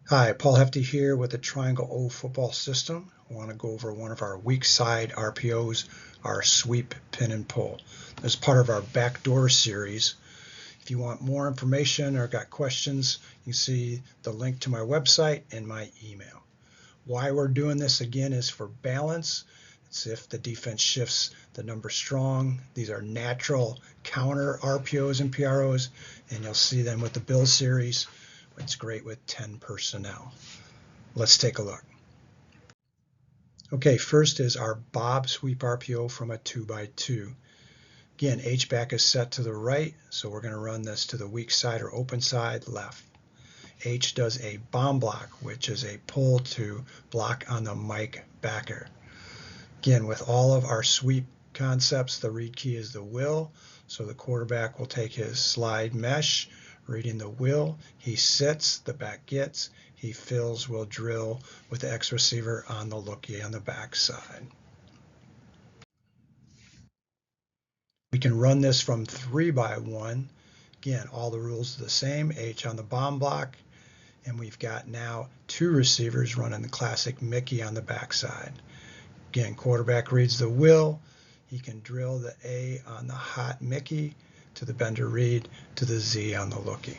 Hi, Paul Hefty here with the Triangle-O football system. I want to go over one of our weak side RPOs, our sweep, pin, and pull. As part of our Backdoor series. If you want more information or got questions, you can see the link to my website and my email. Why we're doing this again is for balance. It's if the defense shifts the number strong. These are natural counter RPOs and PROs, and you'll see them with the Bill series. It's great with 10 personnel. Let's take a look. Okay, first is our Bob sweep RPO from a 2x2. Again, Hback is set to the right, so we're going to run this to the weak side or open side left. H does a bomb block, which is a pull to block on the Mike backer. Again, with all of our sweep concepts, the read key is the will, so the quarterback will take his slide mesh, reading the will, he sits, the back gets, he fills, will drill with the X receiver on the lookie on the back side. We can run this from 3x1. Again, all the rules are the same, H on the bomb block, and we've got now two receivers running the classic Mickey on the backside. Again, quarterback reads the will, he can drill the A on the hot Mickey to the bender read to the Z on the lookie.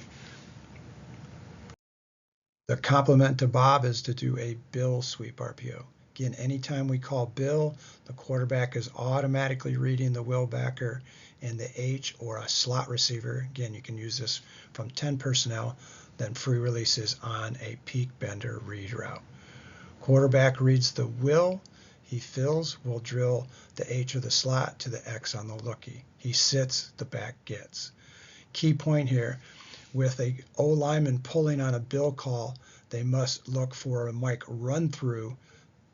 The complement to Bob is to do a Bill sweep RPO. Again, anytime we call Bill, the quarterback is automatically reading the will backer and the H or a slot receiver. Again, you can use this from 10 personnel, then free releases on a peak bender read route. Quarterback reads the will, he fills, will drill the H or the slot to the X on the lookie. He sits, the back gets. Key point here, with a O lineman pulling on a Bill call, they must look for a Mike run through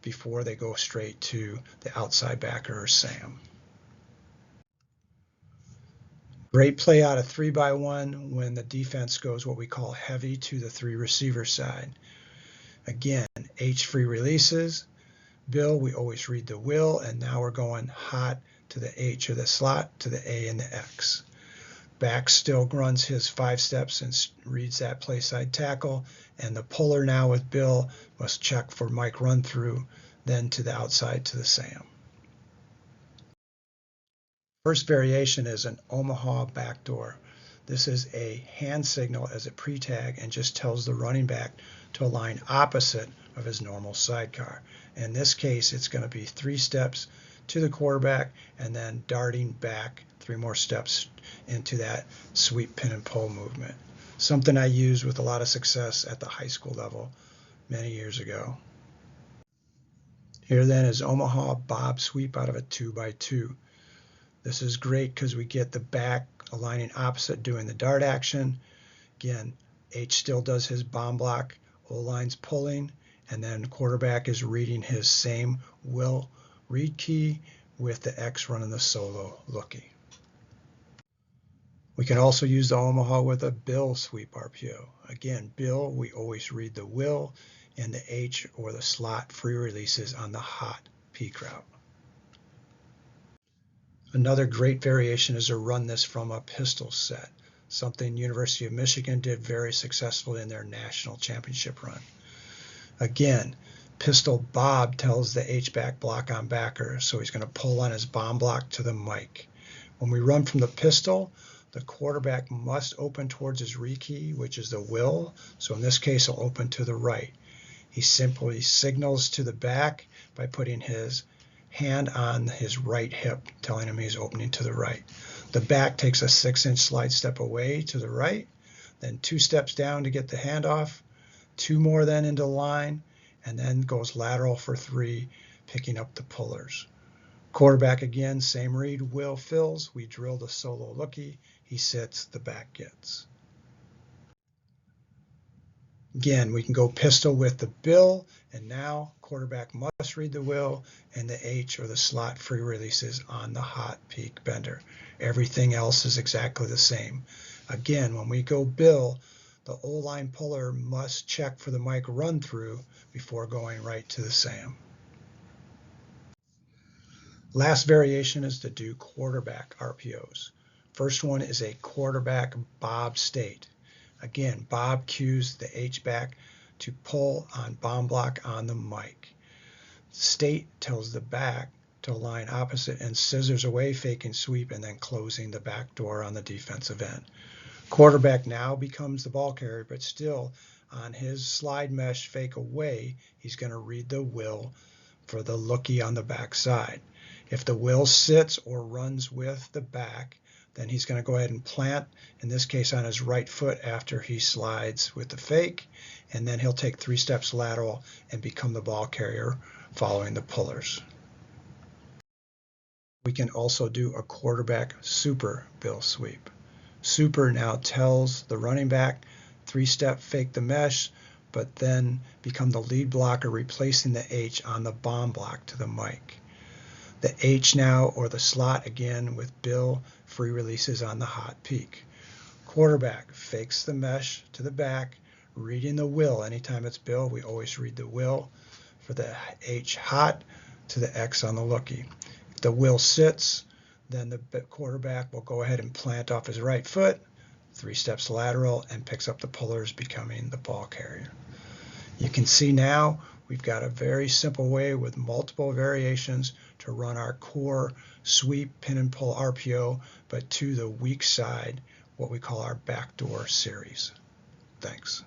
before they go straight to the outside backer or Sam. Great play out of 3x1 when the defense goes what we call heavy to the three receiver side. Again, H free releases. Bill, we always read the will, and now we're going hot to the H or the slot to the A and the X. Back still runs his 5 steps and reads that play side tackle, and the puller now with Bill must check for Mike run through, then to the outside to the Sam. First variation is an Omaha backdoor. This is a hand signal as a pre-tag and just tells the running back to align opposite of his normal sidecar. In this case, it's going to be 3 steps to the quarterback and then darting back 3 more steps into that sweep, pin, and pull movement. Something I used with a lot of success at the high school level many years ago. Here then is Omaha Bob sweep out of a 2x2. This is great because we get the back aligning opposite doing the dart action. Again, H still does his bomb block, O-line's pulling, and then quarterback is reading his same will read key with the X running the solo lookie. We can also use the Omaha with a Bill sweep RPO. Again, Bill, we always read the will and the H or the slot free releases on the hot peak route. Another great variation is to run this from a pistol set, something University of Michigan did very successfully in their national championship run. Again, pistol Bob tells the Hback block on backer, so he's going to pull on his bomb block to the Mike. When we run from the pistol, the quarterback must open towards his rekey, which is the will, so in this case he'll open to the right. He simply signals to the back by putting his hand on his right hip, telling him he's opening to the right. The back takes a 6-inch slide step away to the right, then 2 steps down to get the handoff, 2 more then into line, and then goes lateral for 3, picking up the pullers. Quarterback again, same read, will fills, we drill the solo lookie, he sits, the back gets. Again, we can go pistol with the Bill, and now quarterback must read the will and the H or the slot free releases on the hot peak bender. Everything else is exactly the same. Again, when we go Bill, the O-line puller must check for the Mike run through before going right to the Sam. Last variation is to do quarterback RPOs. First one is a quarterback Bob state. Again, Bob cues the Hback to pull on bomb block on the mic. State tells the back to align opposite and scissors away, faking sweep, and then closing the back door on the defensive end. Quarterback now becomes the ball carrier, but still on his slide mesh fake away, he's going to read the will for the lookie on the back side. If the will sits or runs with the back, then he's going to go ahead and plant, in this case on his right foot after he slides with the fake, and then he'll take 3 steps lateral and become the ball carrier following the pullers. We can also do a quarterback super bill sweep. Super now tells the running back 3-step fake the mesh, but then become the lead blocker, replacing the H on the bomb block to the mic. The H now, or the slot again with bill, free releases on the hot peak. Quarterback fakes the mesh to the back, reading the will. Anytime it's bill, we always read the will for the H hot to the X on the lookie. If the will sits, then the quarterback will go ahead and plant off his right foot, 3 steps lateral, and picks up the pullers, becoming the ball carrier. You can see now we've got a very simple way with multiple variations to run our core sweep, pin and pull RPO, but to the weak side, what we call our backdoor series. Thanks.